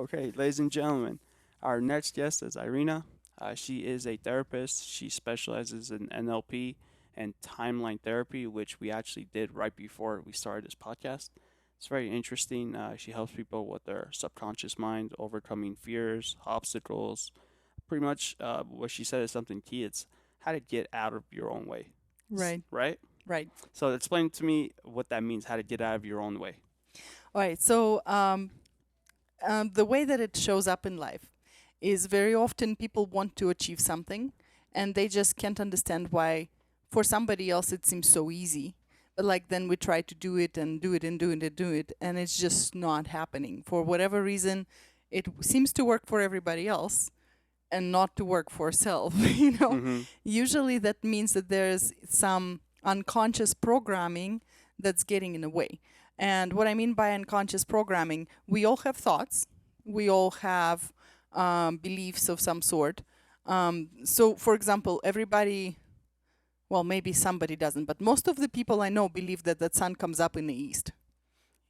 Okay, ladies and gentlemen, our next guest is Irina. She is a therapist. She specializes in NLP and timeline therapy, which we actually did right before we started this podcast. It's very interesting. She helps people with their subconscious mind, overcoming fears, obstacles. Pretty much what she said is something key. It's how to get out of your own way. Right, Right? right. So explain to me what that means, how to get out of your own way. All right. So the way that it shows up in life is very often people want to achieve something and they just can't understand why for somebody else it seems so easy. But like then we try to do it and do it and do it and do it, and it's just not happening. For whatever reason, it seems to work for everybody else and not to work for self. Mm-hmm. Usually that means that there's some unconscious programming that's getting in the way. And what I mean by unconscious programming, we all have thoughts, we all have beliefs of some sort. So, for example, everybody, well, maybe somebody doesn't, but most of the people I know believe that the sun comes up in the east,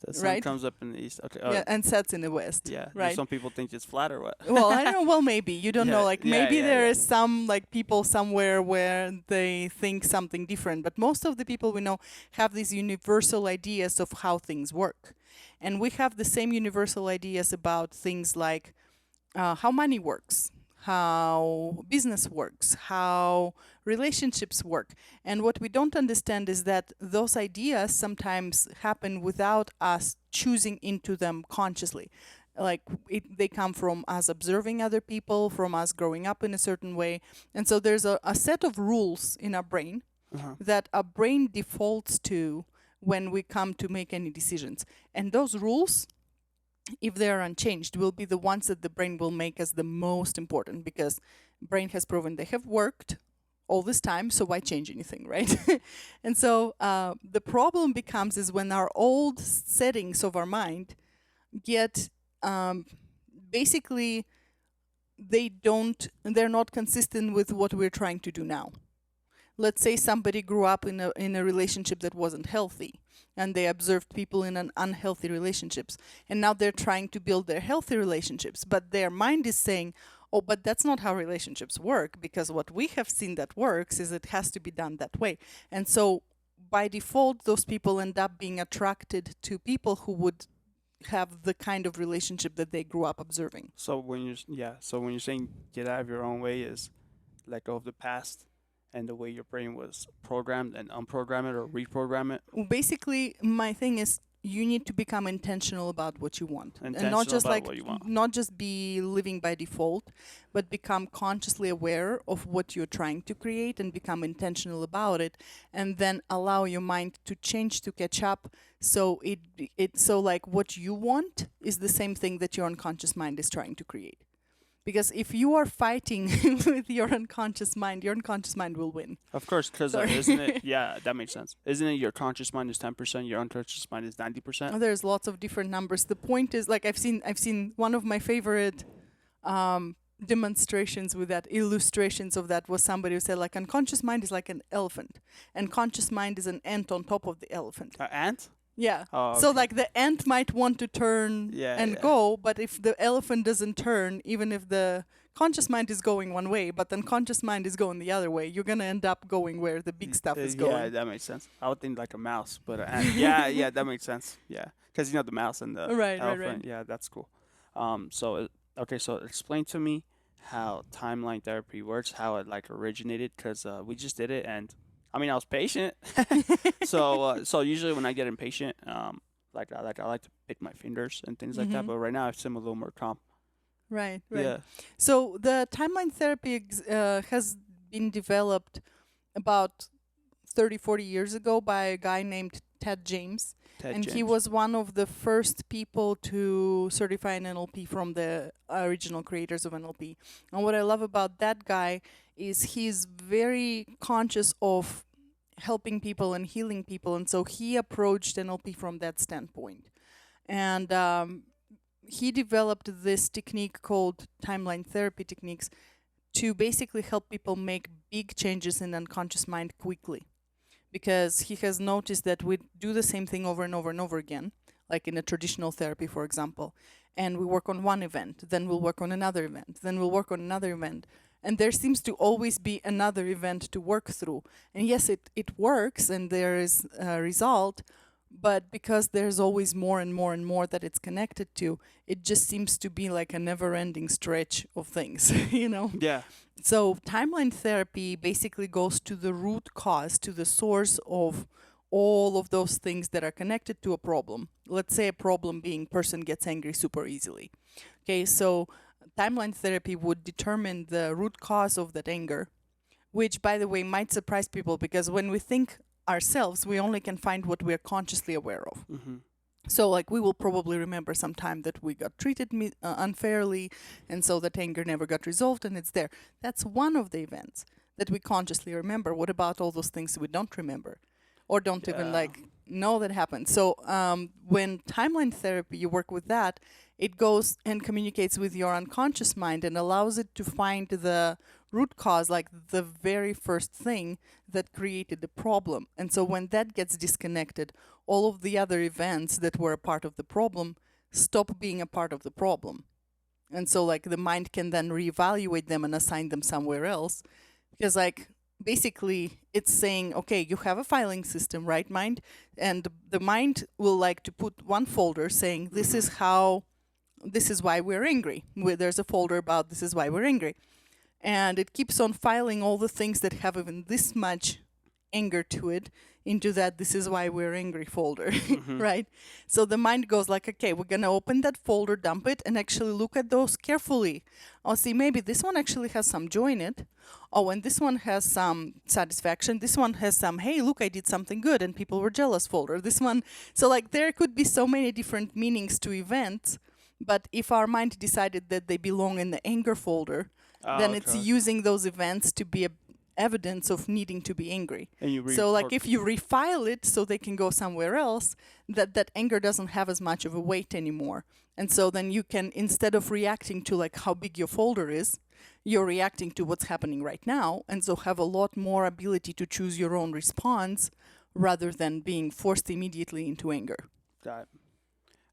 The sun right? comes up in the east. Okay. Yeah, and sets in the west, Yeah. Do right? some people think it's flat or what? Well, I don't know. Well, maybe you don't know. Yeah, Like yeah, maybe yeah, there yeah. is some like people somewhere where they think something different. But most of the people we know have these universal ideas of how things work, and we have the same universal ideas about things like how money works, how business works, how relationships work. And what we don't understand is that those ideas sometimes happen without us choosing into them consciously. Like they come from us observing other people, from us growing up in a certain way. And so there's a set of rules in our brain Uh-huh. that our brain defaults to when we come to make any decisions. And those rules, if they are unchanged, will be the ones that the brain will make as the most important, because brain has proven they have worked all this time, so why change anything, right? And so the problem becomes is when our old settings of our mind get basically they're not consistent with what we're trying to do now. Let's say somebody grew up in a relationship that wasn't healthy, and they observed people in an unhealthy relationships, and now they're trying to build their healthy relationships, but their mind is saying, oh, but that's not how relationships work, because what we have seen that works is it has to be done that way. And so by default, those people end up being attracted to people who would have the kind of relationship that they grew up observing. So when you're saying get out of your own way is let go of the past and the way your brain was programmed and unprogram it or reprogram it. Basically, my thing is you need to become intentional about what you want, and not Intentional just about like what you want. not just be living by default, but become consciously aware of what you're trying to create and become intentional about it, and then allow your mind to change to catch up. So so like what you want is the same thing that your unconscious mind is trying to create. Because if you are fighting with your unconscious mind will win. Of course, because Sorry. isn't it? Yeah, that makes sense. Isn't it your conscious mind is 10%, your unconscious mind is 90%? There's lots of different numbers. The point is, like I've seen one of my favorite demonstrations with that, illustrations of that, was somebody who said like unconscious mind is like an elephant, and conscious mind is an ant on top of the elephant. Ant? Yeah. Oh, So okay. like the ant might want to turn Yeah, and yeah. go, but if the elephant doesn't turn, even if the conscious mind is going one way, but then conscious mind is going the other way, you're gonna end up going where the big stuff is Yeah, going. that makes sense. I would think like a mouse, but yeah, that makes sense. Yeah, because the mouse and the Right, right, elephant. right. Yeah, that's cool. Okay, so explain to me how timeline therapy works, how it like originated, because we just did it, and I mean I was patient. So usually when I get impatient, I like to pick my fingers and things like that. Mhm. But right now I seem a little more calm. Right, right. Yeah. So the timeline therapy has been developed about 30, 40 years ago by a guy named Ted James. Ted And James. he was one of the first people to certify an NLP from the original creators of NLP. And what I love about that guy is he's very conscious of helping people and healing people. And so he approached NLP from that standpoint. And he developed this technique called timeline therapy techniques to basically help people make big changes in unconscious mind quickly, because he has noticed that we do the same thing over and over and over again, like in a traditional therapy, for example. and we work on one event, then we'll work on another event, then we'll work on another event. And there seems to always be another event to work through. And yes, it works and there is a result, but because there's always more and more and more that it's connected to, it just seems to be like a never-ending stretch of things, you know? Yeah. So timeline therapy basically goes to the root cause, to the source of all of those things that are connected to a problem. Let's say a problem being person gets angry super easily. Okay, so timeline therapy would determine the root cause of that anger, which, by the way, might surprise people because when we think ourselves, we only can find what we're consciously aware of. Mm-hmm. So, like, we will probably remember some time that we got treated unfairly, and so that anger never got resolved, and it's there. That's one of the events that we consciously remember. What about all those things we don't remember, or don't even like know that happened? So, when timeline therapy, you work with that, it goes and communicates with your unconscious mind and allows it to find the root cause, like the very first thing that created the problem. And so when that gets disconnected, all of the other events that were a part of the problem stop being a part of the problem. And so like the mind can then reevaluate them and assign them somewhere else. Because like basically it's saying, okay, you have a filing system, right, mind? And the mind will like to put one folder saying, this is why we're angry. There's a folder about this is why we're angry. And it keeps on filing all the things that have even this much anger to it into that this is why we're angry folder, right? So the mind goes like, okay, we're going to open that folder, dump it, and actually look at those carefully. Oh, see, maybe this one actually has some joy in it. Oh, and this one has some satisfaction. This one has some, hey, look, I did something good and people were jealous folder. This one, so like there could be so many different meanings to events, but if our mind decided that they belong in the anger folder, then it's using those events to be evidence of needing to be angry. So like if you refile it so they can go somewhere else, that anger doesn't have as much of a weight anymore. And so then you can, instead of reacting to like how big your folder is, you're reacting to what's happening right now, and so have a lot more ability to choose your own response rather than being forced immediately into anger. Got it.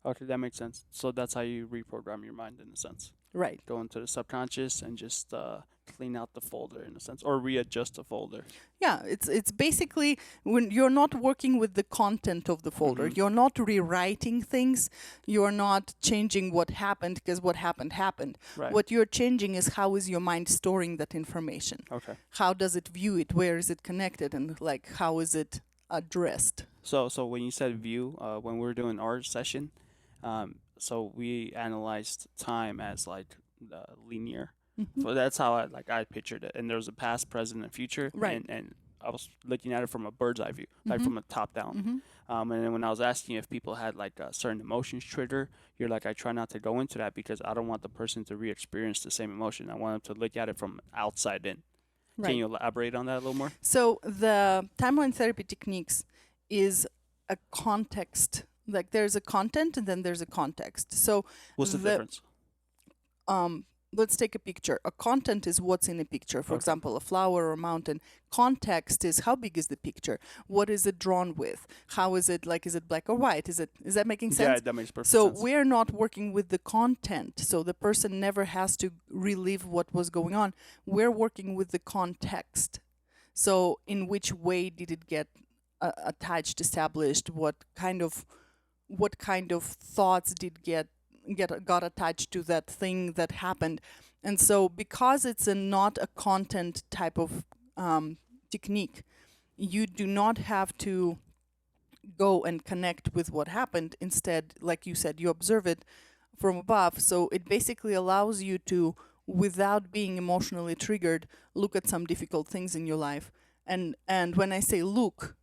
Okay, that makes sense. So that's how you reprogram your mind in a sense. Right. Go into the subconscious and just clean out the folder in a sense, or readjust the folder. Yeah, it's basically when you're not working with the content of the folder, you're not rewriting things, you're not changing what happened because what happened. Right. What you're changing is how is your mind storing that information. Okay. How does it view it? Where is it connected? And like how is it addressed? So when you said view, when we were doing our session, so we analyzed time as like linear. So that's how I pictured it. And there's a past, present, and future. Right. And I was looking at it from a bird's eye view, like from a top down. And then when I was asking if people had like a certain emotions trigger, you're like, I try not to go into that because I don't want the person to re-experience the same emotion. I want them to look at it from outside in. Right. Can you elaborate on that a little more? So the timeline therapy techniques is a context. Like there's a content and then there's a context. So what's the difference? Let's take a picture. A content is what's in a picture. For example, a flower or a mountain. Context is how big is the picture? What is it drawn with? How is it, like, is it black or white? Is that making sense? Yeah, that makes perfect sense. So we're not working with the content. So the person never has to relive what was going on. We're working with the context. So in which way did it get attached, established? What kind of thoughts did got attached to that thing that happened? And so because it's not a content type of technique, you do not have to go and connect with what happened. Instead, like you said, you observe it from above. So it basically allows you to, without being emotionally triggered, look at some difficult things in your life. And when I say look,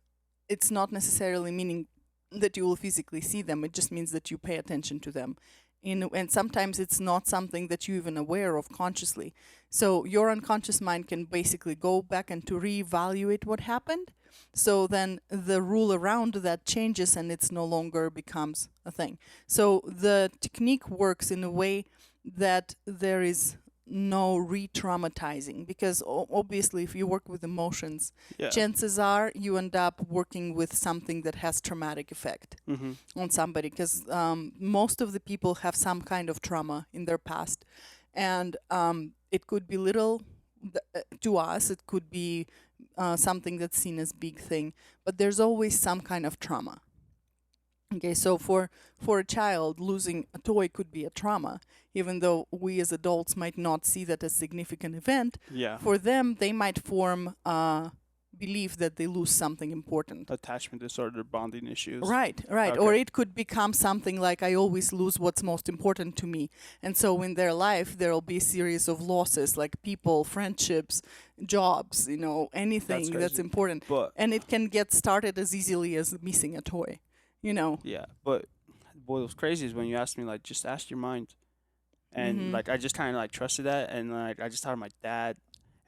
it's not necessarily meaning that you will physically see them. It just means that you pay attention to them. And sometimes it's not something that you're even aware of consciously. So your unconscious mind can basically go back and to reevaluate what happened. So then the rule around that changes and it's no longer becomes a thing. So the technique works in a way that there is no re-traumatizing, because obviously if you work with emotions, Yeah. chances are you end up working with something that has traumatic effect on somebody, because most of the people have some kind of trauma in their past, and it could be little to us, it could be something that's seen as big thing, but there's always some kind of trauma. Okay, so for a child, losing a toy could be a trauma, even though we as adults might not see that as a significant event. Yeah. For them, they might form a belief that they lose something important. Attachment disorder, bonding issues. Right. Okay. Or it could become something like, I always lose what's most important to me. And so in their life, there'll be a series of losses, like people, friendships, jobs, anything that's crazy. important. But And it can get started as easily as missing a toy, yeah, but what was crazy is when you asked me, like, just ask your mind, and like I just kind of like trusted that, and like I just thought of my dad,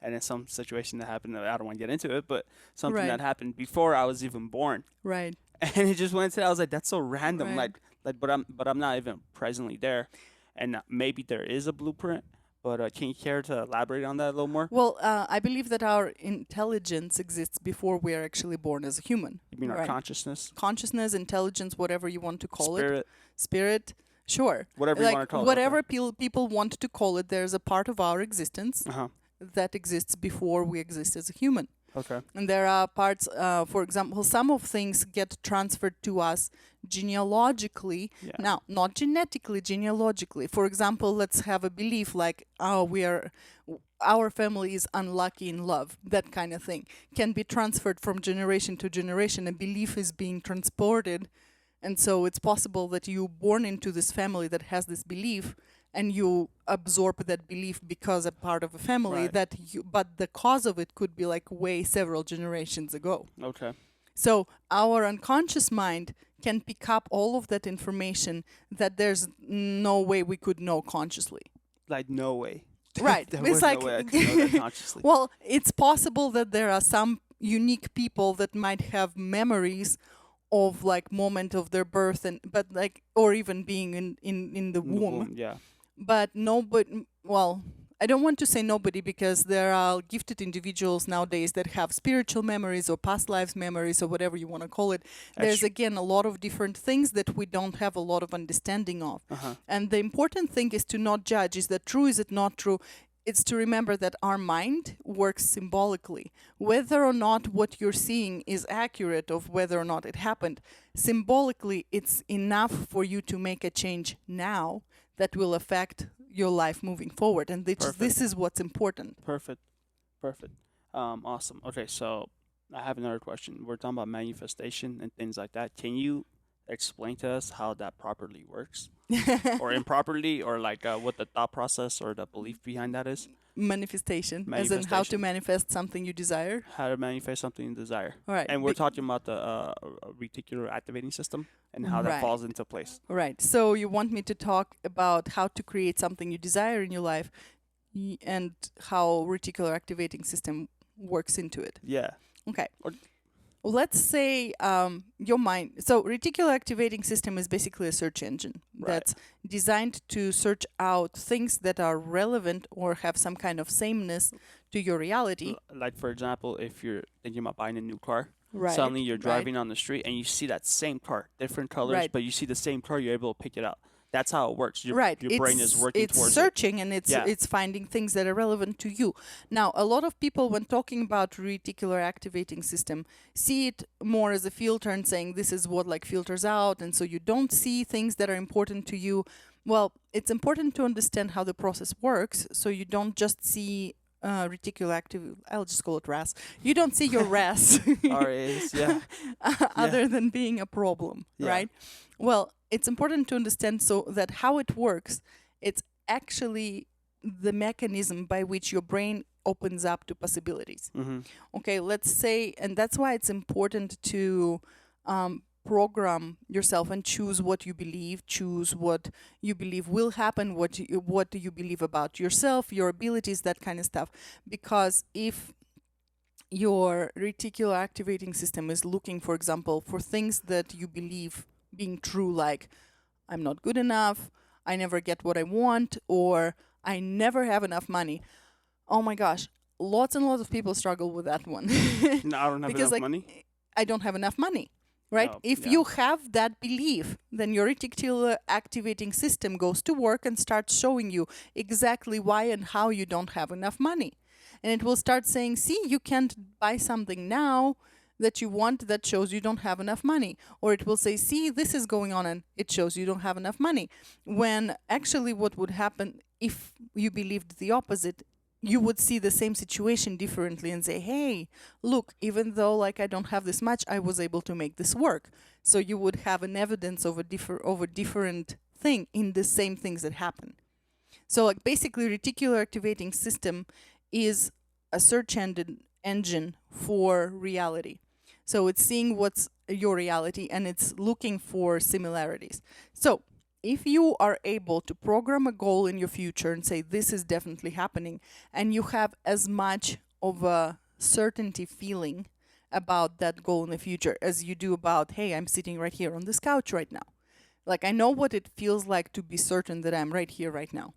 and in some situation that happened. I don't want to get into it, but something that Right. happened before I was even born, Right. and it just went to. I was like, that's so random, Right. but I'm not even presently there, and maybe there is a blueprint. But can you care to elaborate on that a little more? Well, I believe that our intelligence exists before we are actually born as a human. You mean our right? consciousness, Consciousness, intelligence, whatever you want to call spirit, Spirit, sure. whatever you want to call it. Whatever people want to call it, there's a part of our existence Uh huh. that exists before we exist as a human. Okay. And there are parts, for example, some of things get transferred to us genealogically. Yeah. Now, not genetically, genealogically. For example, let's have a belief like, our family is unlucky in love. That kind of thing can be transferred from generation to generation. A belief is being transported. And so it's possible that you're born into this family that has this belief, and you absorb that belief because a part of a family Right. but the cause of it could be like way several generations ago. Okay. So our unconscious mind can pick up all of that information that there's no way we could know consciously. Like no way. Right. There It's was like, no way I could know that consciously. well, it's possible that there are some unique people that might have memories of like moment of their birth, or even being in the In the womb. yeah. But nobody, well, I don't want to say nobody, because there are gifted individuals nowadays that have spiritual memories or past lives memories or whatever you want to call it. There's again a lot of different things that we don't have a lot of understanding of. And the important thing is to not judge. Is that true? Is it not true? It's to remember that our mind works symbolically. Whether or not what you're seeing is accurate of whether or not it happened, symbolically it's enough for you to make a change now that will affect your life moving forward. And this is what's important. Perfect. Awesome. Okay, so I have another question. We're talking about manifestation and things like that. Can you explain to us how that properly works, or improperly, or like what the thought process or the belief behind that is? Manifestation, as in how to manifest something you desire. How to manifest something you desire. All right. And we're talking about the reticular activating system and how that falls into place. Right. So you want me to talk about how to create something you desire in your life, and how reticular activating system works into it. Yeah. Okay. Let's say your mind. So reticular activating system is basically a search engine that's designed to search out things that are relevant or have some kind of sameness to your reality. Like, for example, if you're thinking about buying a new car, Right. suddenly you're driving on the street and you see that same car, different colors, but you see the same car, you're able to pick it out. That's how it works. Your brain is working towards it. It's searching, and it's finding things that are relevant to you. Now, a lot of people, when talking about reticular activating system, see it more as a filter and saying this is what like filters out, and so you don't see things that are important to you. Well, it's important to understand how the process works, so you don't just see reticular active. I'll just call it RAS. You don't see your RAS RAS, yeah. other than being a problem, right? Well, it's important to understand so that how it works, it's actually the mechanism by which your brain opens up to possibilities. Okay, let's say, and that's why it's important to program yourself and choose what you believe, choose what you believe will happen, what do you believe about yourself, your abilities, that kind of stuff. Because if your reticular activating system is looking, for example, for things that you believe being true, like I'm not good enough, I never get what I want, or I never have enough money. Oh my gosh, lots and lots of people struggle with that one. No, I don't have Because, enough like, money. I don't have enough money, right? Oh, If yeah. you have that belief, then your reticular activating system goes to work and starts showing you exactly why and how you don't have enough money. And it will start saying, see, you can't buy something now that you want, that shows you don't have enough money. Or it will say, see, this is going on, and it shows you don't have enough money. When actually what would happen if you believed the opposite, you would see the same situation differently and say, hey, look, even though like I don't have this much, I was able to make this work. So you would have an evidence of a different thing in the same things that happen. So like basically reticular activating system is a search engine for reality. So it's seeing what's your reality and it's looking for similarities. So if you are able to program a goal in your future and say this is definitely happening, and you have as much of a certainty feeling about that goal in the future as you do about, hey, I'm sitting right here on this couch right now. Like I know what it feels like to be certain that I'm right here right now.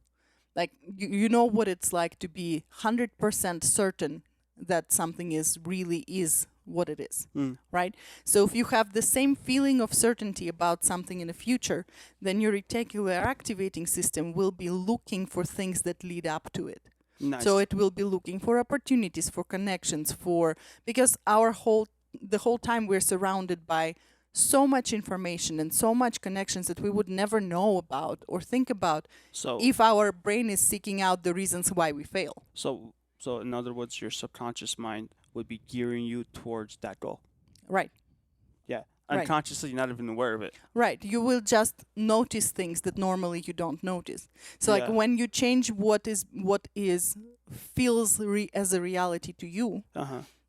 Like you know what it's like to be 100% certain that something is what it is, right? So if you have the same feeling of certainty about something in the future, then your reticular activating system will be looking for things that lead up to it. Nice. So it will be looking for opportunities, for connections, because the whole time we're surrounded by so much information and so much connections that we would never know about or think about if our brain is seeking out the reasons why we fail. So in other words, your subconscious mind would be gearing you towards that goal. Right. Yeah. Right. Unconsciously, you're not even aware of it. Right. You will just notice things that normally you don't notice. So like Yeah. when you change what feels as a reality to you,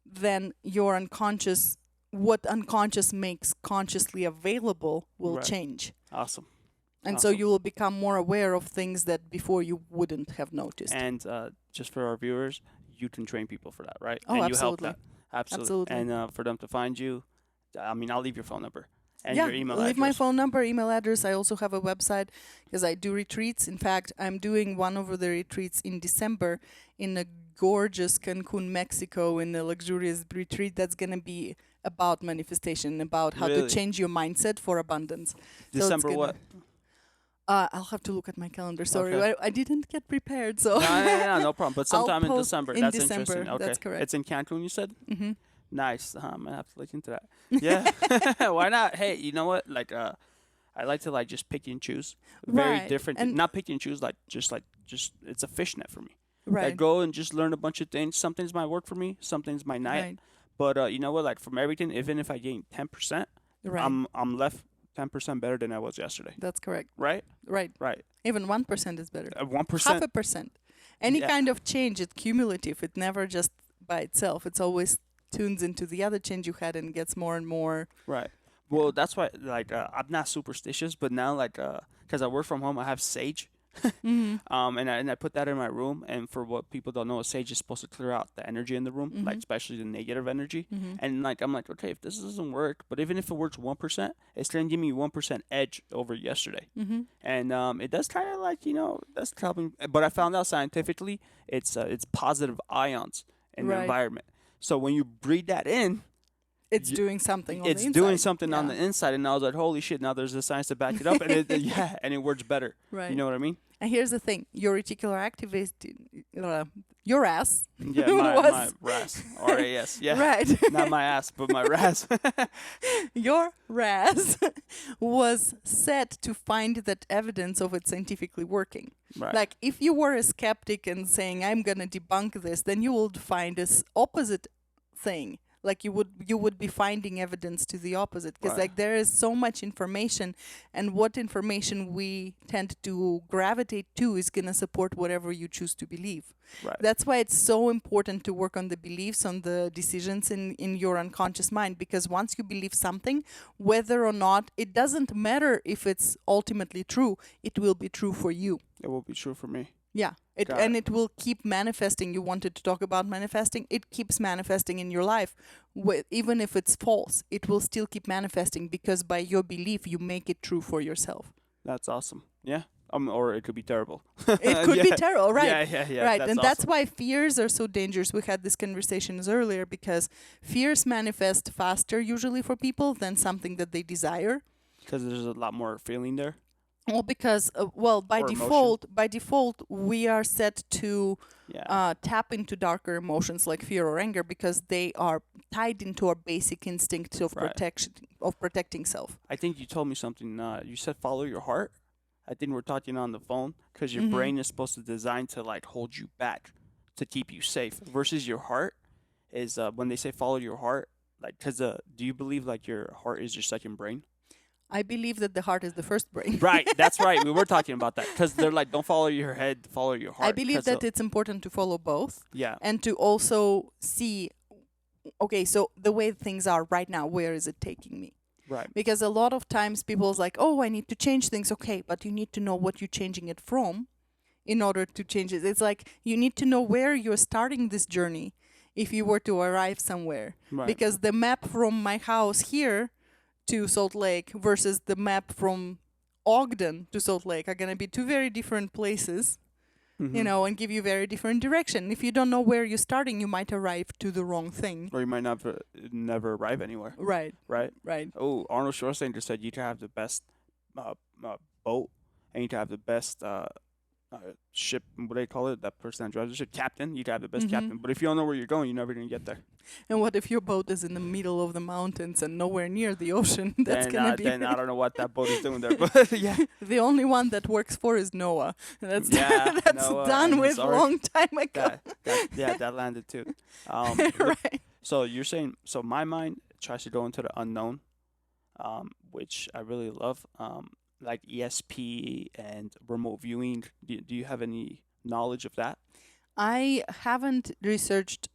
then your unconscious, what unconscious makes consciously available will Right. change. Awesome. And so you will become more aware of things that before you wouldn't have noticed. And just for our viewers, you can train people for that, right? Oh, and absolutely. You help that. Absolutely. And for them to find you, I mean, I'll leave your phone number and your email address. Leave my phone number, email address. I also have a website because I do retreats. In fact, I'm doing one of the retreats in December in a gorgeous Cancun, Mexico, in a luxurious retreat that's going to be about manifestation, about how to change your mindset for abundance. December what? I'll have to look at my calendar. Sorry, I didn't get prepared. So no problem. But sometime in December. That's interesting. Okay. That's correct. It's in Cancun, you said? Mm-hmm. Nice. I'm gonna have to look into that. Yeah. Why not? Hey, you know what? Like, I like to like just pick and choose. Very different. And not pick and choose. Just it's a fishnet for me. Right. I go and just learn a bunch of things. Some things might work for me. Some things might not. Right. But you know what? Like from everything, even if I gain 10%, Right. I'm left 10% better than I was yesterday. That's correct. Right. Right. Right. Even 1% is better. 1%. Half a percent. Any kind of change is cumulative. It never just by itself. It's always tunes into the other change you had and gets more and more. Right. Well, that's why like I'm not superstitious, but now like because I work from home, I have sage. Mm-hmm. And I put that in my room. And for what people don't know, sage is supposed to clear out the energy in the room, like especially the negative energy. And like I'm like, okay, if this doesn't work, but even if it works 1%, it's gonna give me 1% edge over yesterday. And it does kind of like that's helping. But I found out scientifically, it's positive ions in the environment. So when you breathe that in, it's doing something on the inside. It's doing something on the inside. And I was like, holy shit, now there's the science to back it up. And and it works better. Right. You know what I mean? And here's the thing. Your reticular activating, your ass. Yeah, my RAS. R-A-S. Yeah. Right. Not my ass, but my RAS. Your RAS was set to find that evidence of it scientifically working. Right. Like if you were a skeptic and saying, I'm going to debunk this, then you would find this opposite thing. Like you would be finding evidence to the opposite because like there is so much information, and what information we tend to gravitate to is going to support whatever you choose to believe. Right. That's why it's so important to work on the beliefs, on the decisions in your unconscious mind, because once you believe something, whether or not, it doesn't matter if it's ultimately true, it will be true for you. It will be true for me. Yeah, it will keep manifesting. You wanted to talk about manifesting. It keeps manifesting in your life. Even if it's false, it will still keep manifesting because by your belief, you make it true for yourself. That's awesome. Yeah. Or it could be terrible. It could be terrible, right? Yeah. Right, That's and awesome. that's why fears are so dangerous. We had these conversations earlier because fears manifest faster usually for people than something that they desire. Because there's a lot more feeling there. Well, because by Or emotion. default, we are set to Yeah. tap into darker emotions like fear or anger because they are tied into our basic instinct of Right. protection, of protecting self. I think you told me something. You said follow your heart. I think we're talking on the phone because your Mhm. brain is supposed to design to like hold you back to keep you safe. Versus your heart is when they say follow your heart. Like, because do you believe like your heart is your second brain? I believe that the heart is the first brain. Right. That's right. We were talking about that because they're like, don't follow your head, follow your heart. I believe that it's important to follow both Yeah. and to also see, okay, so the way things are right now, where is it taking me? Right. Because a lot of times people's like, oh, I need to change things. Okay, but you need to know what you're changing it from in order to change it. It's like you need to know where you're starting this journey if you were to arrive somewhere. Right. Because the map from my house here to Salt Lake versus the map from Ogden to Salt Lake are going to be two very different places, Mhm. you know, and give you very different direction. If you don't know where you're starting, you might arrive to the wrong thing. Or you might not never arrive anywhere. Right, Right. right. Oh, Arnold Schwarzenegger said you to have the best boat and you to have the best ship. What do they call it? That person that drives the ship, captain. You to have the best Mhm. captain. But if you don't know where you're going, you're never gonna get there. And what if your boat is in the middle of the mountains and nowhere near the ocean? That's going to be Then I don't know what that boat is doing there. But yeah, the only one that works for is Noah. That's Yeah, that's Noah done and with his ark. long time ago. that landed too. Right. So you're saying so my mind tries to go into the unknown, which I really love, like ESP and remote viewing. Do you have any knowledge of that? I haven't researched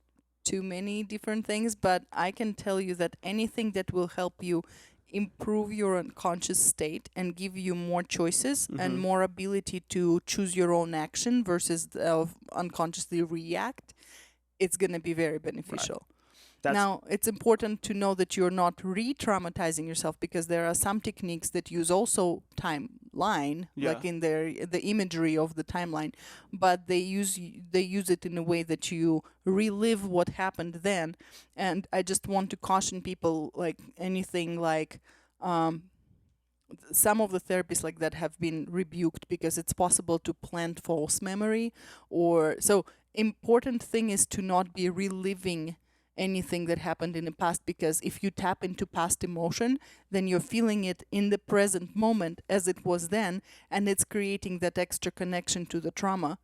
too many different things, but I can tell you that anything that will help you improve your unconscious state and give you more choices and Mhm. more ability to choose your own action versus unconsciously react, it's going to be very beneficial. That's Now, it's important to know that you're not re-traumatizing yourself because there are some techniques that use also timeline, Yeah. like in the imagery of the timeline, but they use it in a way that you relive what happened then. And I just want to caution people, like anything like some of the therapies like that have been rebuked because it's possible to plant false memory, or so important thing is to not be reliving anything that happened in the past, because if you tap into past emotion, then you're feeling it in the present moment as it was then, and it's creating that extra connection to the trauma.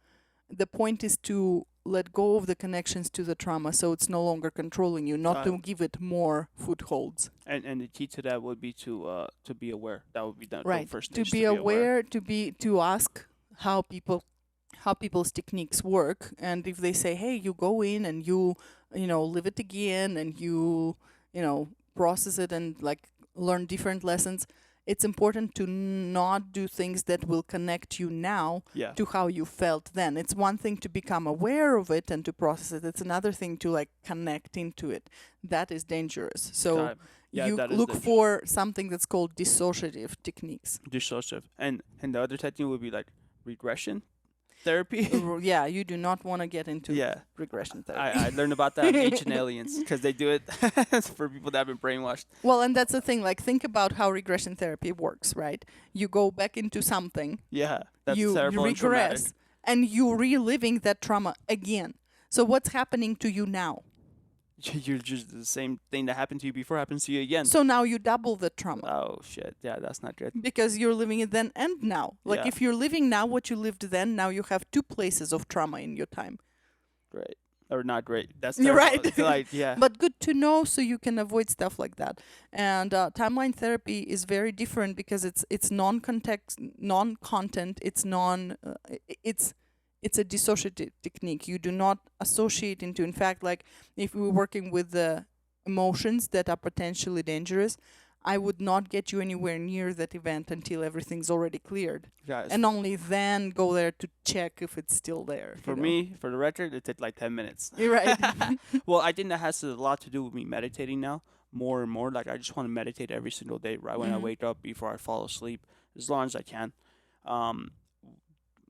The point is to let go of the connections to the trauma so it's no longer controlling you, not to give it more footholds. And the key to that would be to be aware. That would be the Right. first To stage. be aware, to ask how people's techniques work, and if they say, hey, you go in and you live it again and you process it and like learn different lessons, it's important to not do things that will connect you now Yeah. to how you felt then. It's one thing to become aware of it and to process it. It's another thing to like connect into it. That is dangerous. So Got it. Yeah, you that is look dangerous. for something that's called dissociative techniques. Dissociative. And the other technique would be like regression therapy. Yeah, you do not want to get into Yeah. regression therapy. I learned about that on Ancient Aliens because they do it for people that have been brainwashed. Well, and that's the thing. Like, think about how regression therapy works, right? You go back into something, Yeah, that's you terrible and traumatic. regress, and you reliving that trauma again. So what's happening to you now? You're just the same thing that happened to you before happens to you again. So now you double the trauma Oh shit! Yeah, that's not good. because you're living it then and now. Like, Yeah. if you're living now what you lived then, now you have two places of trauma in your time. Great or not great? That's You're terrible. right. It's like yeah. But good to know so you can avoid stuff like that. And timeline therapy is very different because it's non-context, non-content. It's a dissociative technique. You do not associate into. In fact, like if we're working with the emotions that are potentially dangerous, I would not get you anywhere near that event until everything's already cleared, Guys, and only then go there to check if it's still there. for me, for the record, it took like 10 minutes. You're right. Well, I think that has a lot to do with me meditating now, more and more. Like I just want to meditate every single day, right when I Mhm. wake up, before I fall asleep, as long as I can.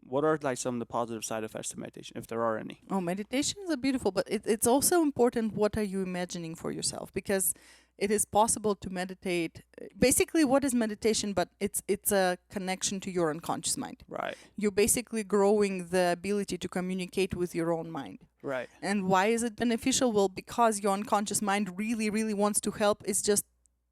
what are like some of the positive side effects to meditation, if there are any? Oh, meditations are beautiful, but it's also important what are you imagining for yourself, because it is possible to meditate. Basically, what is meditation? But it's a connection to your unconscious mind. Right. You're basically growing the ability to communicate with your own mind. Right. And why is it beneficial? Well, because your unconscious mind really, really wants to help. It just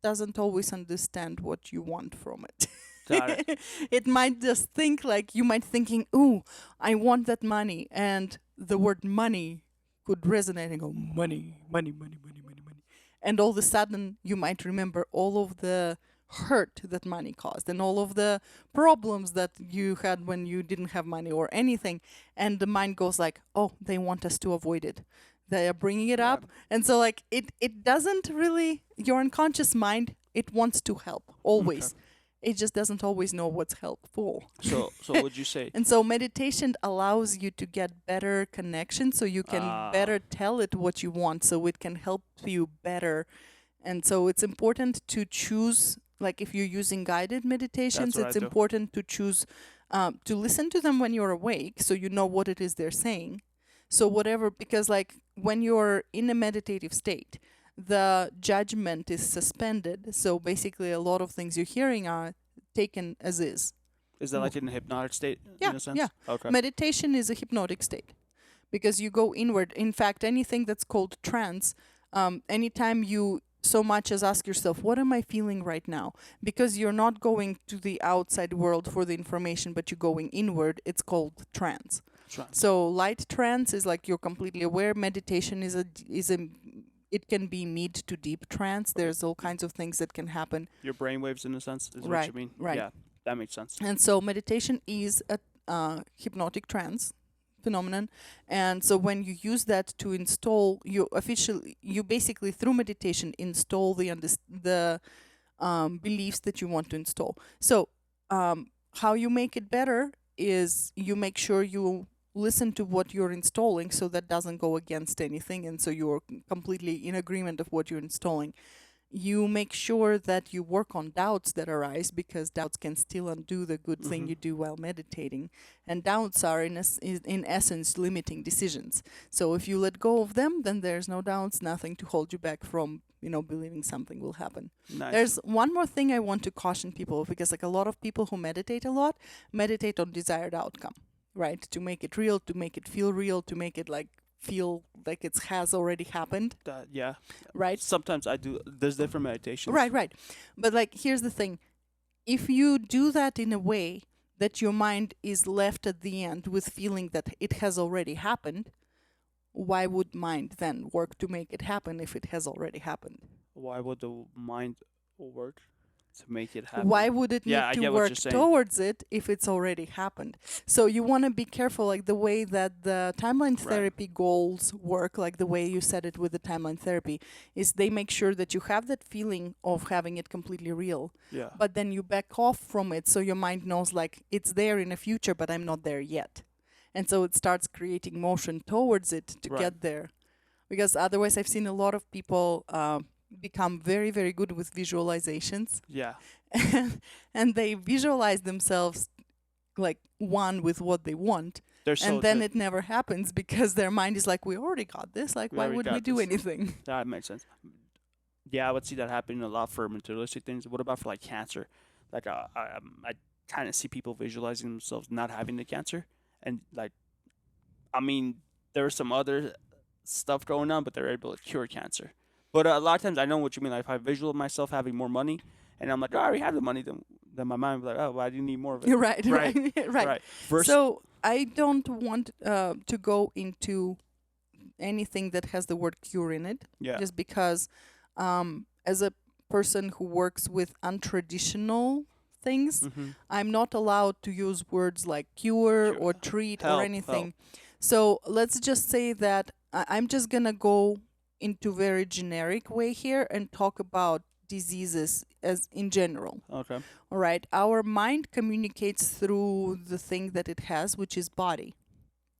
doesn't always understand what you want from it. Got it. It might just think like you might thinking, "Ooh, I want that money," and the word money could resonate and go, "Money, money, money, money, money, money," and all of a sudden you might remember all of the hurt that money caused and all of the problems that you had when you didn't have money or anything, and the mind goes like, "Oh, they want us to avoid it. They are bringing it Yeah. up," and so like it doesn't really, your unconscious mind, it wants to help always. It just doesn't always know what's helpful. So would you say? And so meditation allows you to get better connection, so you can better tell it what you want, so it can help you better. And so it's important to choose, like if you're using guided meditations, That's what it's I do. important to choose to listen to them when you're awake, so you know what it is they're saying. So whatever, because like when you're in a meditative state, the judgment is suspended. So basically, a lot of things you're hearing are taken as is. Is that like in a hypnotic state? Yeah, In a sense? yeah. Okay. Meditation is a hypnotic state because you go inward. In fact, anything that's called trance, anytime you so much as ask yourself, what am I feeling right now? Because you're not going to the outside world for the information, but you're going inward. It's called trance. Trance. So light trance is like you're completely aware. Meditation is a it can be mid to deep trance. There's all kinds of things that can happen. Your brainwaves, in a sense, is what Right, you mean. right. Yeah, that makes sense. And so meditation is a hypnotic trance phenomenon. And so when you use that to install, you basically through meditation install the beliefs that you want to install. So how you make it better is you make sure you listen to what you're installing, so that doesn't go against anything, and so you're completely in agreement of what you're installing. You make sure that you work on doubts that arise, because doubts can still undo the good thing you do while meditating. And doubts are in essence limiting decisions. So if you let go of them, then there's no doubts, nothing to hold you back from believing something will happen. Nice. There's one more thing I want to caution people, because like a lot of people who meditate a lot meditate on desired outcome, right? To make it real, to make it feel real, to make it like feel like it has already happened, Yeah. right? Sometimes I do. There's different meditations. Right. But like, here's the thing. If you do that in a way that your mind is left at the end with feeling that it has already happened, why would mind then work to make it happen if it has already happened? Why would the mind work to make it happen? Why would it need Yeah, I to get what work you're saying. towards it if it's already happened? So you want to be careful, like the way that the timeline Right. therapy goals work, like the way you said it with the timeline therapy, is they make sure that you have that feeling of having it completely real, Yeah. but then you back off from it, so your mind knows like it's there in the future, but I'm not there yet. And so it starts creating motion towards it to Right. get there. Because otherwise, I've seen a lot of people become very, very good with visualizations. Yeah. And they visualize themselves like one with what they want, They're so and then good. it never happens because their mind is like, we already got this, like We why already would we got do this. anything? That makes sense. Yeah, I would see that happening a lot for materialistic things. What about for like cancer? Like I kind of see people visualizing themselves not having the cancer, and like, I mean, there was some other stuff going on, but they're able to cure cancer. But a lot of times, I know what you mean. Like if I visualize myself having more money, and I'm like, oh, I already have the money, then my mind will be like, oh, why do you need more of it? You're right. Right. Right. First, So I don't want to go into anything that has the word cure in it, yeah, just because as a person who works with untraditional things, I'm not allowed to use words like cure Sure. or treat Help, or anything. So let's just say that I'm just going to go into very generic way here and talk about diseases as in general. Okay. All right. Our mind communicates through the thing that it has, which is body,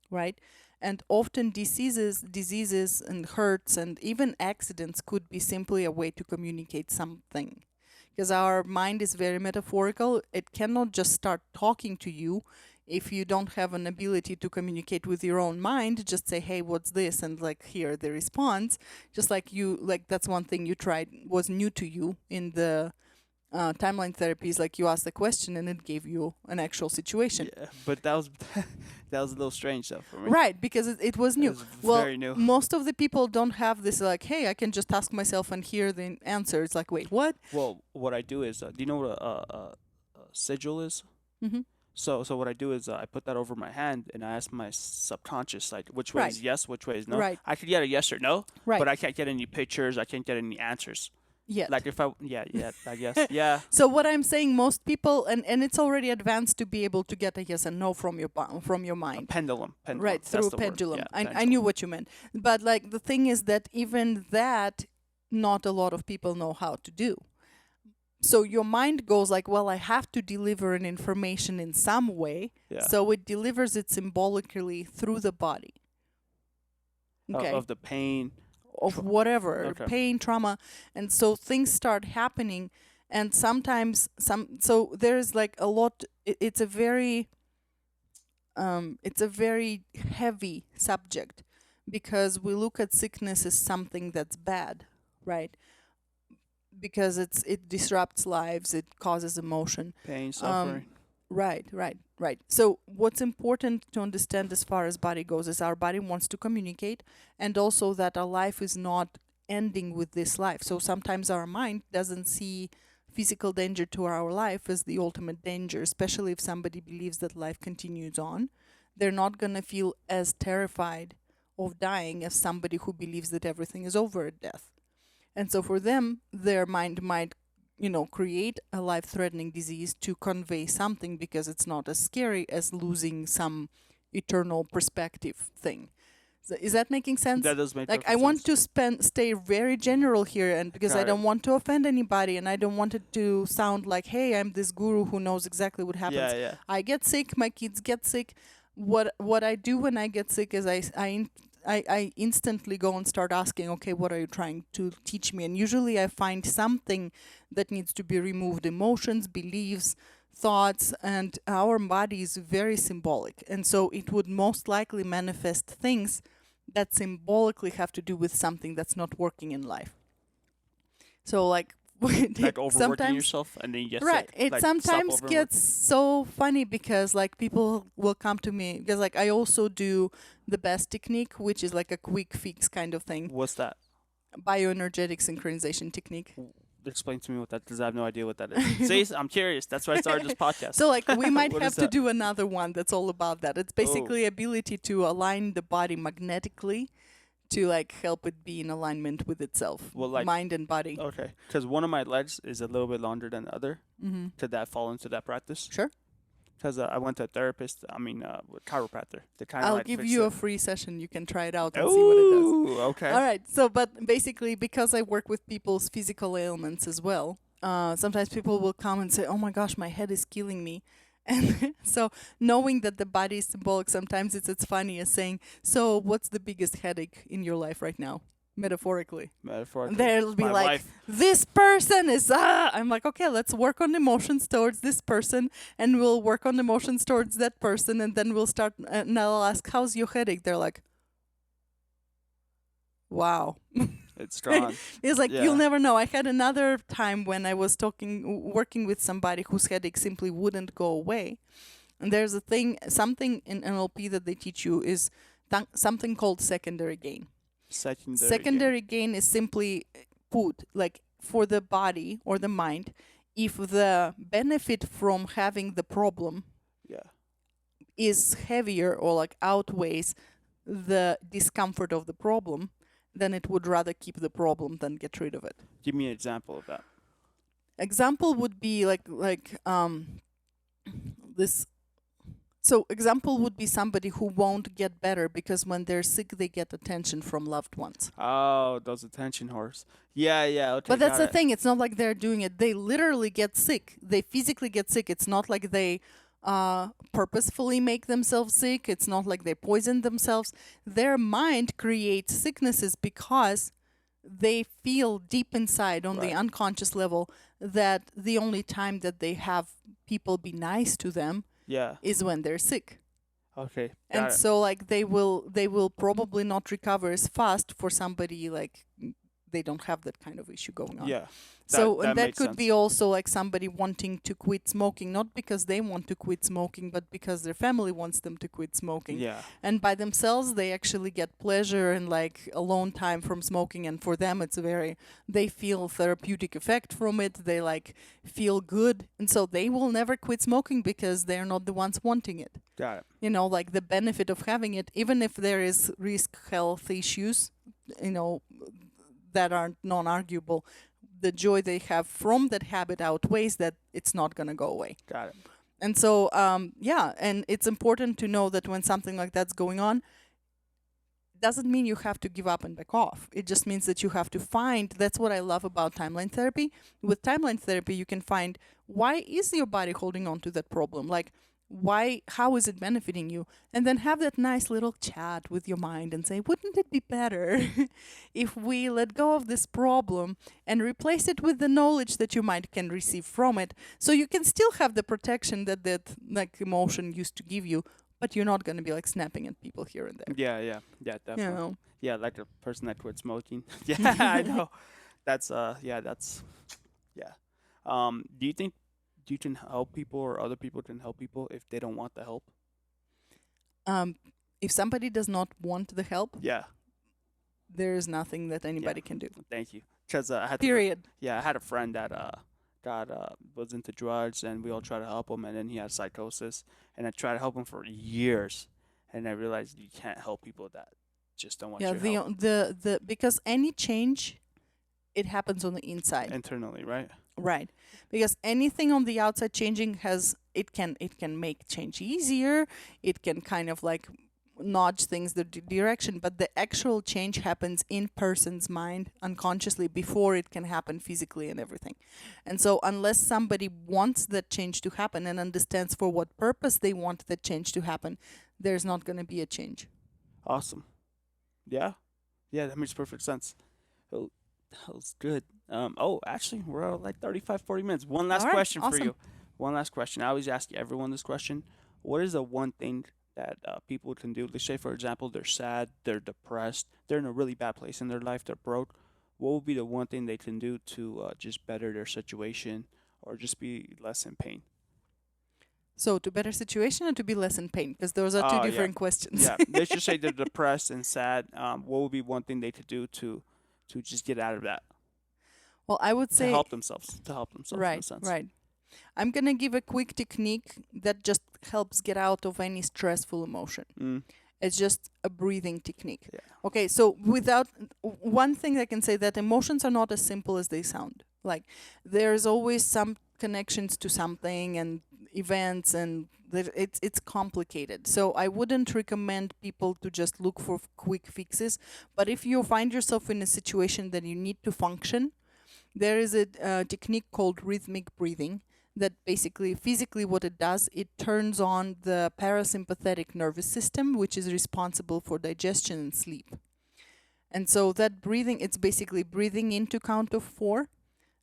right? And often diseases and hurts and even accidents could be simply a way to communicate something. Because our mind is very metaphorical. It cannot just start talking to you If you don't have an ability to communicate with your own mind, just say, hey, what's this? And like hear the response. Just like that's one thing you tried was new to you in the timeline therapy, is like you asked a question and it gave you an actual situation. Yeah, but that was that was a little strange though for me. Right, because it was new. It was very new. Most of the people don't have this like, hey, I can just ask myself and hear the answer. It's like, wait, what? Well, what I do is, do you know what a sigil is? Mm-hmm. So what I do is I put that over my hand and I ask my subconscious like which way Right. is yes, which way is no. Right. I could get a yes or no, Right. but I can't get any pictures. I can't get any answers. Yet. Like if I I guess yeah. So what I'm saying, most people, and it's already advanced to be able to get a yes and no from your mind. Pendulum. Right, That's through the pendulum. Word. Yeah, I pendulum. knew what you meant. But like the thing is that even that, not a lot of people know how to do. So your mind goes like, well, I have to deliver an information in some way. Yeah. So it delivers it symbolically through the body. Okay. Of the pain. Of whatever, Okay. pain, trauma. And so things start happening. And sometimes so there's like a lot, it's a very heavy subject, because we look at sickness as something that's bad, right? Because it disrupts lives, it causes emotion. Pain, suffering. Right. So what's important to understand as far as body goes is our body wants to communicate, and also that our life is not ending with this life. So sometimes our mind doesn't see physical danger to our life as the ultimate danger, especially if somebody believes that life continues on. They're not going to feel as terrified of dying as somebody who believes that everything is over at death. And so for them, their mind might create a life-threatening disease to convey something, because it's not as scary as losing some eternal perspective thing. So is that making sense? That does make like perfect I want sense. to stay very general here, and because I Got it. don't want to offend anybody, and I don't want it to sound like, hey, I'm this guru who knows exactly what happens. Yeah. I get sick, my kids get sick. What I do when I get sick is I instantly go and start asking, okay, what are you trying to teach me? And usually I find something that needs to be removed: emotions, beliefs, thoughts, and our body is very symbolic. And so it would most likely manifest things that symbolically have to do with something that's not working in life. So like Overworking sometimes, yourself and then you get right, sick. it Like, sometimes stop gets so funny, because like people will come to me, because like I also do the best technique, which is like a quick fix kind of thing, What's that? bioenergetic synchronization technique. Explain to me what that is. I have no idea what that is. See, I'm curious. That's why I started this podcast. So like we might What have is to that? do another one that's all about that. It's basically ability to align the body magnetically to like help it be in alignment with itself, Well, like- mind and body. Okay, because one of my legs is a little bit longer than the other. Mm-hmm. Could that fall into that practice? Sure. Because I went to a therapist. Chiropractor. To kind of I'll like give fix you it. a free session. You can try it out and see what it does. Ooh, okay. All right. So, but basically, because I work with people's physical ailments as well, sometimes people will come and say, "Oh my gosh, my head is killing me." And so, knowing that the body is symbolic, sometimes it's funny as saying, "So, what's the biggest headache in your life right now?" Metaphorically. Metaphorically. They'll be My like, wife. this person is, I'm like, okay, let's work on emotions towards this person, and we'll work on emotions towards that person, and then we'll start, and I'll ask, how's your headache? They're like, wow. It's strong. It's like, Yeah. you'll never know. I had another time when I was working with somebody whose headache simply wouldn't go away. And there's something in NLP that they teach you is something called secondary gain. Secondary gain is simply put, like, for the body or the mind, if the benefit from having the problem is heavier or like outweighs the discomfort of the problem, then it would rather keep the problem than get rid of it. Give me an example of that. Example would be this. So example would be somebody who won't get better because when they're sick, they get attention from loved ones. Oh, those attention whores. Yeah. Okay. But that's got the thing. It's not like they're doing it. They literally get sick. They physically get sick. It's not like they purposefully make themselves sick. It's not like they poison themselves. Their mind creates sicknesses because they feel deep inside on the unconscious level that the only time that they have people be nice to them Yeah. is when they're sick. Okay. And Got it. so like they will probably not recover as fast for somebody like they don't have that kind of issue going on. Yeah. So, and That that makes could be sense. also like somebody wanting to quit smoking, not because they want to quit smoking, but because their family wants them to quit smoking. Yeah. And by themselves, they actually get pleasure and like alone time from smoking. And for them, they feel therapeutic effect from it. They like feel good. And so they will never quit smoking because they're not the ones wanting it. Got it. Like the benefit of having it, even if there is risk health issues, that are non-arguable, the joy they have from that habit outweighs that it's not going to go away. Got it. And so, and it's important to know that when something like that's going on, doesn't mean you have to give up and back off. It just means that you have to find, that's what I love about timeline therapy. With timeline therapy, you can find why is your body holding on to that problem? Like, how is it benefiting you? And then have that nice little chat with your mind and say, wouldn't it be better if we let go of this problem and replace it with the knowledge that your mind can receive from it, so you can still have the protection that like emotion used to give you, but you're not going to be like snapping at people here and there. Yeah. Yeah. Yeah. You Definitely. know? Yeah. Like a person that quit smoking. Yeah. I know. That's yeah. That's yeah. Do you think you can help people or other people can help people if they don't want the help? If somebody does not want the help, Yeah. there is nothing that anybody can do. Thank you. Because I had Period. I had a friend that was into drugs, and we all tried to help him, and then he had psychosis, and I tried to help him for years, and I realized you can't help people that just don't want Yeah, your help the because any change, it happens on the inside. internally, right? Right. Because anything on the outside changing it can make change easier. It can kind of like nudge things the direction, but the actual change happens in person's mind unconsciously before it can happen physically and everything. And so unless somebody wants that change to happen and understands for what purpose they want that change to happen, there's not going to be a change. Awesome. Yeah. Yeah, that makes perfect sense. Oh, that was good. Actually, we're at like 35, 40 minutes. One last All right, question for awesome. you. One last question. I always ask everyone this question. What is the one thing that people can do? Let's say, for example, they're sad, they're depressed, they're in a really bad place in their life, they're broke. What would be the one thing they can do to just better their situation or just be less in pain? So to better situation or to be less in pain? Because those are two Yeah. different questions. Yeah. Let's just say they're depressed and sad. What would be one thing they could do to just get out of that? Well, I would To say help themselves. To help themselves in a right, sense. right. I'm going to give a quick technique that just helps get out of any stressful emotion. Mm. It's just a breathing technique. Yeah. Okay, so one thing I can say that emotions are not as simple as they sound. Like there's always some connections to something and events, and it's complicated. So I wouldn't recommend people to just look for quick fixes. But if you find yourself in a situation that you need to function, there is a technique called rhythmic breathing that basically physically what it does, it turns on the parasympathetic nervous system, which is responsible for digestion and sleep. And so that breathing, it's basically breathing into count of 4,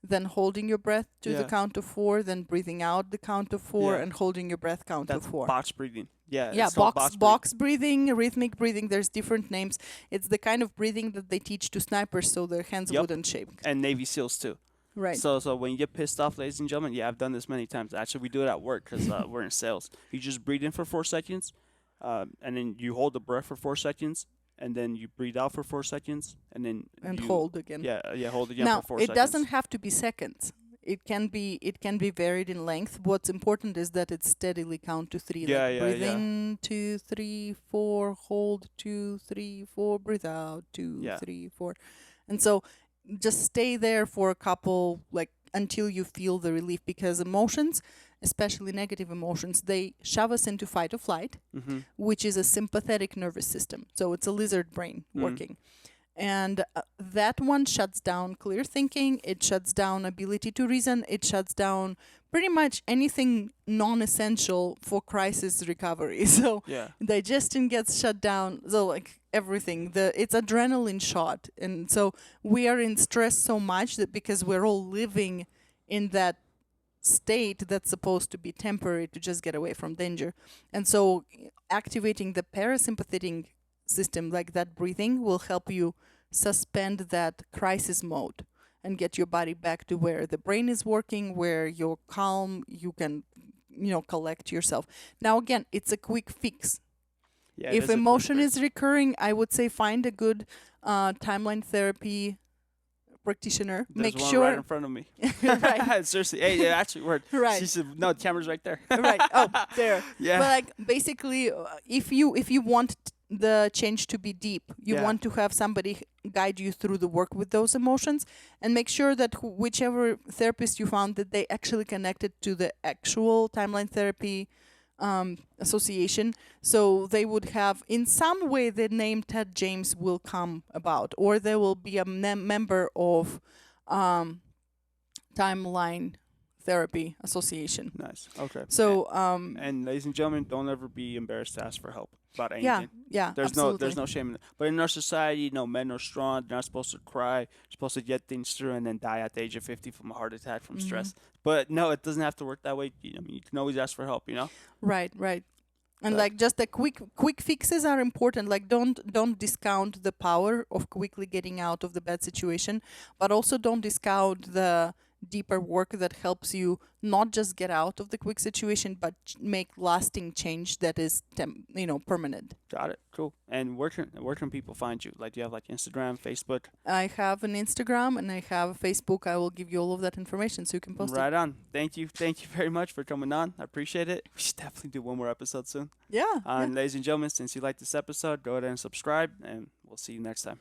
then holding your breath to the count of 4, then breathing out the count of 4, and holding your breath count of 4. Box breathing. Yeah. Yeah, it's called box breathing, rhythmic breathing. There's different names. It's the kind of breathing that they teach to snipers so their hands wouldn't shake. And Navy SEALs too. Right. So when you get pissed off, ladies and gentlemen, I've done this many times. Actually, we do it at work because we're in sales. You just breathe in for 4 seconds, and then you hold the breath for 4 seconds, and then you breathe out for 4 seconds, and then hold again. Yeah, hold again now, for 4 seconds. Now, it doesn't have to be seconds. It can be varied in length. What's important is that it's steadily count to 3. Breathe in, 2, 3, 4, hold 2, 3, 4, breathe out 2, 3, 4. And so just stay there for a couple, like until you feel the relief, because emotions, especially negative emotions, they shove us into fight or flight, which is a sympathetic nervous system. So it's a lizard brain working. And that one shuts down clear thinking, it shuts down ability to reason, it shuts down pretty much anything non-essential for crisis recovery. So digestion gets shut down, so like everything. It's adrenaline shot. And so we are in stress so much that because we're all living in that state that's supposed to be temporary to just get away from danger. And so activating the parasympathetic system, like that breathing, will help you suspend that crisis mode and get your body back to where the brain is working, where you're calm, you can, collect yourself. Now, again, it's a quick fix. Yeah, If emotion is recurring, I would say find a good timeline therapy practitioner. There's Make one sure right in front of me. right. Seriously, hey, it actually worked. Right. She said, "No, the camera's right there." Right. Oh, there. Yeah. But like basically, if you want the change to be deep, you Yeah. want to have somebody guide you through the work with those emotions, and make sure that whichever therapist you found, that they actually connected to the actual timeline therapy association, so they would have in some way the name Ted James will come about, or there will be a member of timeline therapy association. Nice. Okay. So and ladies and gentlemen, don't ever be embarrassed to ask for help about anything. yeah, There's absolutely. no shame in it. But in our society, men are strong. They're not supposed to cry. You're supposed to get things through and then die at the age of 50 from a heart attack from stress. But no, it doesn't have to work that way. You can always ask for help. Right. And But- like just the quick fixes are important. Like don't discount the power of quickly getting out of the bad situation, but also don't discount the deeper work that helps you not just get out of the quick situation, but make lasting change that is permanent. Got it. Cool. And where can people find you? Like, do you have like Instagram, Facebook? I have an Instagram and I have a Facebook. I will give you all of that information so you can post Right on. Thank you very much for coming on. I appreciate it. We should definitely do one more episode soon. it. Yeah. And ladies and gentlemen, since you liked this episode, go ahead and subscribe, and we'll see you next time.